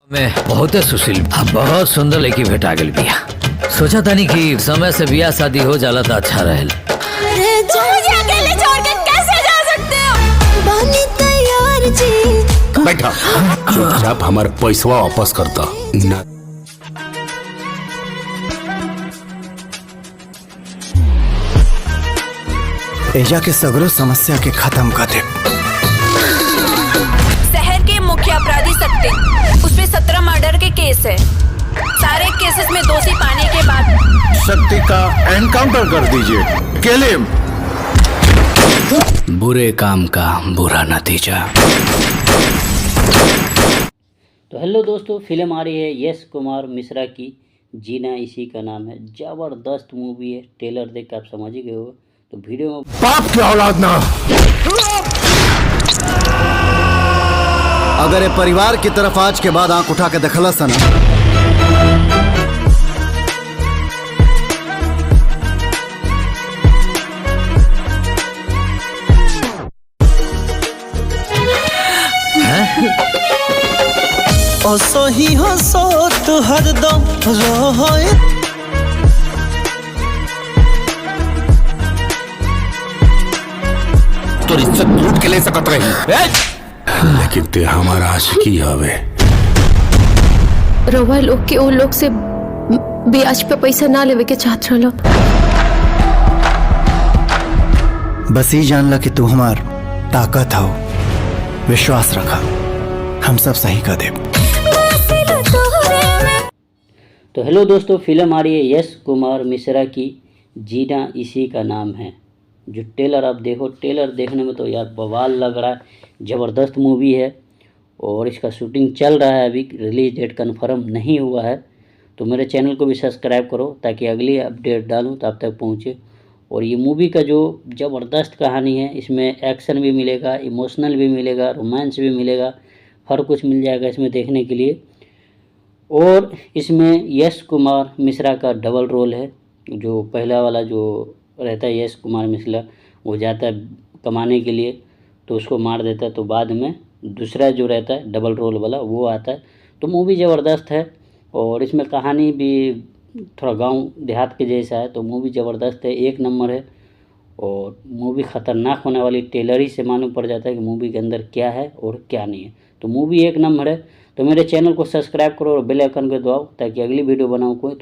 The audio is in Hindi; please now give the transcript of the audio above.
मैं बहुत सुशील बहुत सुंदर लड़की भेटा गेल बिया। सोचा था नहीं कि समय से बिया शादी हो जाला तो अच्छा रहेल। अकेले छोड़ के कैसे जा सकते हो? बानी तैयार जी। बैठा चुपचाप हमारे पैसवा वापस करता ना। एजा के सगरो समस्या के खत्म कर दे। शहर के मुख्य अपराधी सकते, उसपे 17 मर्डर के केस है। सारे केसेस में दोषी पाने के बाद शक्ति का एनकाउंटर कर दीजिए। अकेले बुरे काम का बुरा नतीजा। तो हेलो दोस्तों, फिल्म आ रही है यश कुमार मिश्रा की, जीना इसी का नाम है। ज़बरदस्त मूवी है, ट्रेलर देख के आप समझ ही गए हो। तो वीडियो में बाप की औलाद ना। अगर ये परिवार की तरफ आज के बाद आंख उठा के देखला सना असही हसत हरदम रहे। तो इज्जत लूट के ले सकत रही, लेकिन ते हमारा आशिकी हवे। रउआ लोग के ओ लोग से ब्याज पे पैसा ना लेवे के चाहत रहलो। बस ही जान ला कि तू हमार ताकत हो। विश्वास रखा, हम सब सही कर दे। तो हेलो दोस्तों, फिल्म आ रही है यश कुमार मिश्रा की, जीना इसी का नाम है। जो ट्रेलर आप देखो, ट्रेलर देखने में तो यार बवाल लग रहा है। ज़बरदस्त मूवी है और इसका शूटिंग चल रहा है, अभी रिलीज डेट कंफर्म नहीं हुआ है। तो मेरे चैनल को भी सब्सक्राइब करो ताकि अगली अपडेट डालूँ तो आप तक पहुँचे। और ये मूवी का जो ज़बरदस्त कहानी है, इसमें एक्शन भी मिलेगा, इमोशनल भी मिलेगा, रोमांस भी मिलेगा, हर कुछ मिल जाएगा इसमें देखने के लिए। और इसमें यश कुमार मिश्रा का डबल रोल है। जो पहला वाला जो रहता है यश कुमार मिश्रा, वो जाता है कमाने के लिए तो उसको मार देता है, तो बाद में दूसरा जो रहता है डबल रोल वाला वो आता है। तो मूवी ज़बरदस्त है और इसमें कहानी भी थोड़ा गांव देहात के जैसा है। तो मूवी ज़बरदस्त है, एक नंबर है। और मूवी ख़तरनाक होने वाली, ट्रेलर ही से मालूम पड़ जाता है कि मूवी के अंदर क्या है और क्या नहीं है। तो मूवी एक नंबर है। तो मेरे चैनल को सब्सक्राइब करो और बेल आइकन को दबाओ ताकि अगली वीडियो बनाऊँ कोई